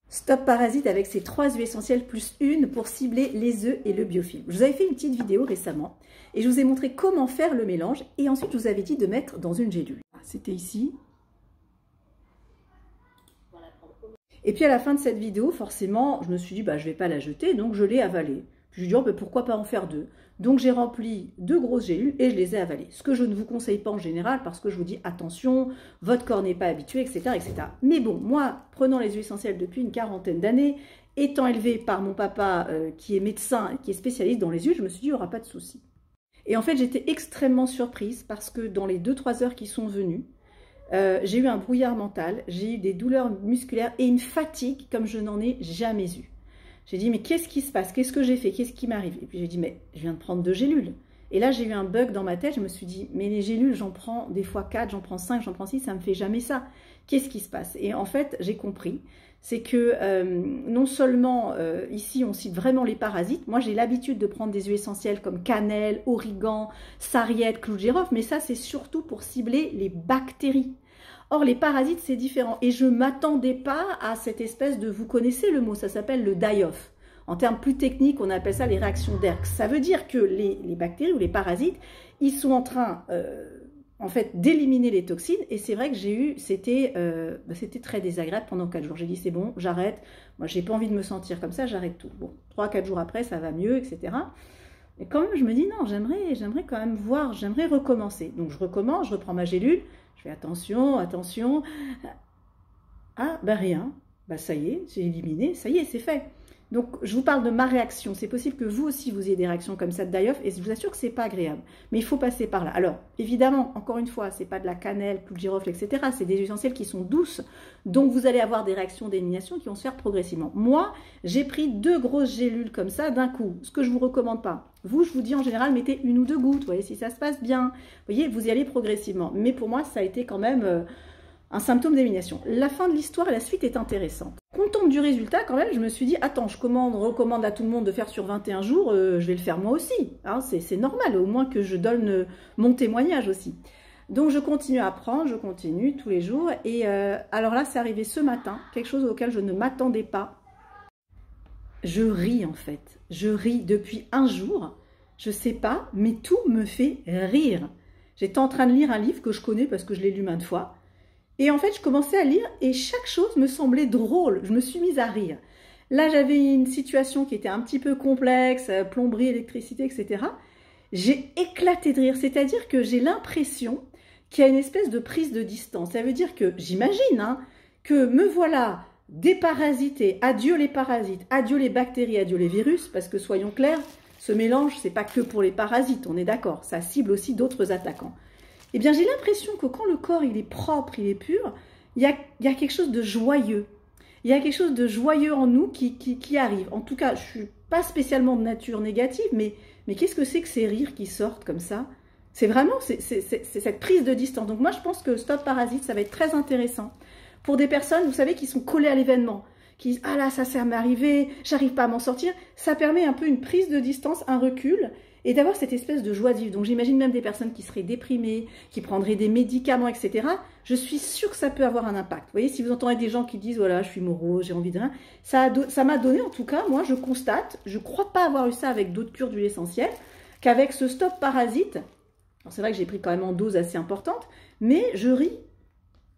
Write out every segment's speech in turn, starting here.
Stop Parasite avec ces 3 huiles essentielles plus une pour cibler les œufs et le biofilm. Je vous avais fait une petite vidéo récemment et je vous ai montré comment faire le mélange et ensuite je vous avais dit de mettre dans une gélule. C'était ici. Et puis à la fin de cette vidéo, forcément, je me suis dit, bah, je ne vais pas la jeter, donc je l'ai avalée. Puis je me suis dit, oh, bah, pourquoi pas en faire 2? Donc j'ai rempli 2 grosses gélules et je les ai avalées. Ce que je ne vous conseille pas en général, parce que je vous dis, attention, votre corps n'est pas habitué, etc., etc. Mais bon, moi, prenant les huiles essentielles depuis une 40aine d'années, étant élevée par mon papa qui est médecin, qui est spécialiste dans les huiles, je me suis dit, il n'y aura pas de souci. Et en fait, j'étais extrêmement surprise parce que dans les 2-3 heures qui sont venues, j'ai eu un brouillard mental, j'ai eu des douleurs musculaires et une fatigue comme je n'en ai jamais eu. J'ai dit, mais qu'est-ce qui se passe? Qu'est-ce que j'ai fait? Qu'est-ce qui m'arrive? Et puis j'ai dit, mais je viens de prendre 2 gélules. Et là, j'ai eu un bug dans ma tête. Je me suis dit, mais les gélules, j'en prends des fois 4, j'en prends 5, j'en prends 6, ça ne me fait jamais ça. Qu'est-ce qui se passe? Et en fait, j'ai compris. C'est que non seulement ici, on cite vraiment les parasites. Moi, j'ai l'habitude de prendre des huiles essentielles comme cannelle, origan, sarriette, clou de girofle. Mais ça, c'est surtout pour cibler les bactéries. Or, les parasites, c'est différent. Et je ne m'attendais pas à cette espèce de... Vous connaissez le mot, ça s'appelle le die-off. En termes plus techniques, on appelle ça les réactions d'Erks. Ça veut dire que les bactéries ou les parasites, ils sont en train, en fait, d'éliminer les toxines. Et c'est vrai que j'ai eu... C'était très désagréable pendant 4 jours. J'ai dit, c'est bon, j'arrête. Moi, j'ai pas envie de me sentir comme ça, j'arrête tout. Bon, 3-4 jours après, ça va mieux, etc. Et quand même, je me dis, non, j'aimerais quand même voir, j'aimerais recommencer. Donc, je recommence, je reprends ma gélule. Je fais attention, attention. Ah, ben rien. Ben ça y est, j'ai éliminé. Ça y est, c'est fait. Donc, je vous parle de ma réaction. C'est possible que vous aussi, vous ayez des réactions comme ça de die-off. Et je vous assure que ce n'est pas agréable. Mais il faut passer par là. Alors, évidemment, encore une fois, ce n'est pas de la cannelle, clou de girofle, etc. C'est des huiles essentielles qui sont douces. Donc, vous allez avoir des réactions d'élimination qui vont se faire progressivement. Moi, j'ai pris 2 grosses gélules comme ça d'un coup. Ce que je ne vous recommande pas. Vous, je vous dis en général, mettez 1 ou 2 gouttes. Vous voyez, si ça se passe bien. Vous voyez, vous y allez progressivement. Mais pour moi, ça a été quand même... un symptôme d'élimination. La fin de l'histoire et la suite est intéressante. Contente du résultat, quand même, je me suis dit, attends, je recommande à tout le monde de faire sur 21 jours, je vais le faire moi aussi. Hein, c'est normal, au moins que je donne mon témoignage aussi. Donc, je continue à apprendre, je continue tous les jours. Et alors là, c'est arrivé ce matin, quelque chose auquel je ne m'attendais pas. Je ris, en fait. Je ris depuis un jour. Je sais pas, mais tout me fait rire. J'étais en train de lire un livre que je connais parce que je l'ai lu maintes fois. Et en fait, je commençais à lire et chaque chose me semblait drôle. Je me suis mise à rire. Là, j'avais une situation qui était un petit peu complexe, plomberie, électricité, etc. J'ai éclaté de rire. C'est-à-dire que j'ai l'impression qu'il y a une espèce de prise de distance. Ça veut dire que, j'imagine, hein, que me voilà déparasité. Adieu les parasites, adieu les bactéries, adieu les virus. Parce que soyons clairs, ce mélange, c'est pas que pour les parasites, on est d'accord. Ça cible aussi d'autres attaquants. Eh bien, j'ai l'impression que quand le corps il est propre, il est pur, il y a quelque chose de joyeux. Il y a quelque chose de joyeux en nous qui arrive. En tout cas, je ne suis pas spécialement de nature négative, mais qu'est-ce que c'est que ces rires qui sortent comme ça? C'est vraiment c'est cette prise de distance. Donc moi, je pense que Stop Parasite, ça va être très intéressant pour des personnes, vous savez, qui sont collées à l'événement, qui disent « Ah là, ça m'est arrivé, j'arrive pas à m'en sortir ». Ça permet un peu une prise de distance, un recul, et d'avoir cette espèce de joie de vivre. Donc j'imagine même des personnes qui seraient déprimées, qui prendraient des médicaments, etc. Je suis sûre que ça peut avoir un impact. Vous voyez, si vous entendez des gens qui disent « Voilà, je suis morose, j'ai envie de rien », ça m'a donné, en tout cas, moi je constate, je ne crois pas avoir eu ça avec d'autres cures d'huile essentielle, qu'avec ce Stop Parasite, c'est vrai que j'ai pris quand même en dose assez importante, mais je ris.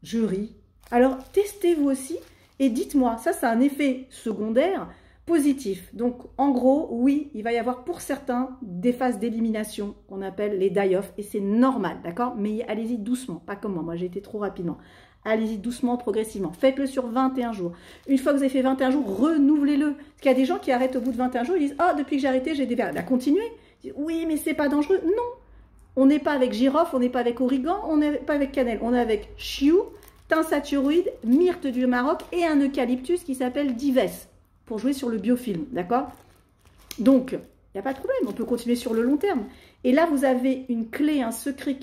Je ris. Alors testez vous aussi et dites-moi, ça c'est un effet secondaire positif. Donc, en gros, oui, il va y avoir pour certains des phases d'élimination qu'on appelle les die-off et c'est normal, d'accord? Mais allez-y doucement, pas comme moi j'ai été trop rapidement. Allez-y doucement, progressivement. Faites-le sur 21 jours. Une fois que vous avez fait 21 jours, renouvelez-le. Parce qu'il y a des gens qui arrêtent au bout de 21 jours, ils disent « Ah, depuis que j'ai arrêté, j'ai des verres. » Bah, continuez. Oui, mais c'est pas dangereux. Non. On n'est pas avec girofle, on n'est pas avec origan, on n'est pas avec cannelle. On est avec chiou, thym saturoïde, myrte du Maroc et un eucalyptus qui s'appelle Dives, pour jouer sur le biofilm, d'accord? Donc, il n'y a pas de problème, on peut continuer sur le long terme. Et là, vous avez une clé, un secret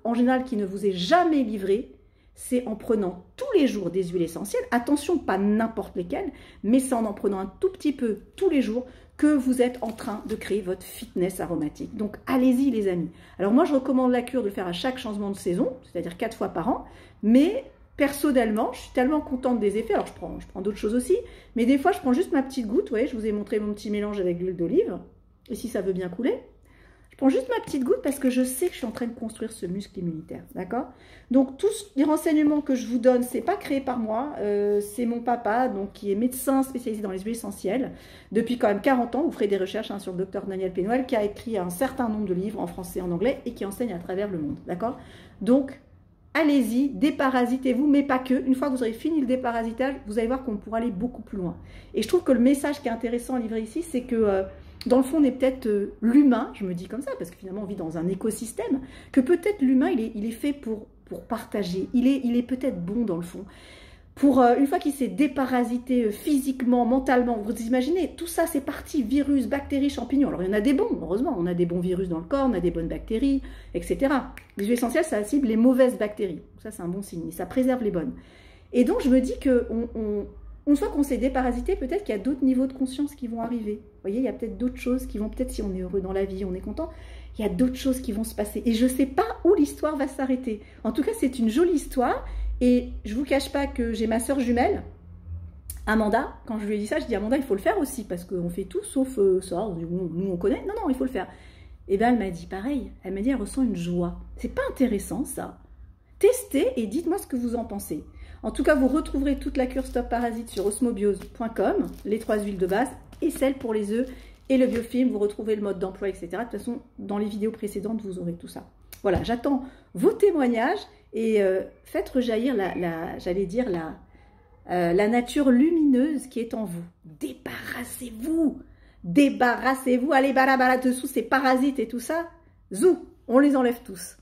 en général qui ne vous est jamais livré, c'est en prenant tous les jours des huiles essentielles, attention, pas n'importe lesquelles, mais c'est en prenant un tout petit peu tous les jours que vous êtes en train de créer votre fitness aromatique. Donc, allez-y les amis. Alors moi, je recommande la cure de le faire à chaque changement de saison, c'est-à-dire 4 fois par an, mais personnellement, je suis tellement contente des effets. Alors, je prends d'autres choses aussi, mais des fois, je prends juste ma petite goutte. Vous voyez, je vous ai montré mon petit mélange avec l'huile d'olive. Et si ça veut bien couler, je prends juste ma petite goutte parce que je sais que je suis en train de construire ce muscle immunitaire. D'accord? Donc, tous les renseignements que je vous donne, c'est pas créé par moi. C'est mon papa, donc, qui est médecin spécialisé dans les huiles essentielles. Depuis quand même 40 ans, vous ferez des recherches sur le Dr Daniel Pénoel, qui a écrit un certain nombre de livres en français et en anglais et qui enseigne à travers le monde. D'accord? Donc, allez-y, déparasitez-vous, mais pas que. Une fois que vous aurez fini le déparasitage, vous allez voir qu'on pourra aller beaucoup plus loin. Et je trouve que le message qui est intéressant à livrer ici, c'est que dans le fond, on est peut-être l'humain, je me dis comme ça, parce que finalement, on vit dans un écosystème, que peut-être l'humain, il est fait pour partager. Il est peut-être bon dans le fond. Une fois qu'il s'est déparasité physiquement, mentalement, vous imaginez, tout ça c'est parti, virus, bactéries, champignons. Alors il y en a des bons, heureusement, on a des bons virus dans le corps, on a des bonnes bactéries, etc. Les huiles essentielles, ça cible les mauvaises bactéries. Ça c'est un bon signe, mais ça préserve les bonnes. Et donc je me dis que une fois qu'on s'est déparasité, peut-être qu'il y a d'autres niveaux de conscience qui vont arriver. Vous voyez, il y a peut-être d'autres choses qui vont, peut-être si on est heureux dans la vie, on est content, il y a d'autres choses qui vont se passer. Et je ne sais pas où l'histoire va s'arrêter. En tout cas, c'est une jolie histoire. Et je ne vous cache pas que j'ai ma sœur jumelle, Amanda. Quand je lui ai dit ça, je dis Amanda, il faut le faire aussi, parce qu'on fait tout sauf ça. Nous, on connaît. Non, il faut le faire. Et bien, elle m'a dit pareil. Elle m'a dit, elle ressent une joie. C'est pas intéressant, ça? Testez et dites-moi ce que vous en pensez. En tout cas, vous retrouverez toute la cure Stop Parasite sur osmobiose.com, les 3 huiles de base et celle pour les œufs et le biofilm. Vous retrouvez le mode d'emploi, etc. De toute façon, dans les vidéos précédentes, vous aurez tout ça. Voilà, j'attends vos témoignages et faites rejaillir j'allais dire la nature lumineuse qui est en vous. Débarrassez-vous, débarrassez-vous. Allez, barabara dessous, ces parasites et tout ça, zou, on les enlève tous.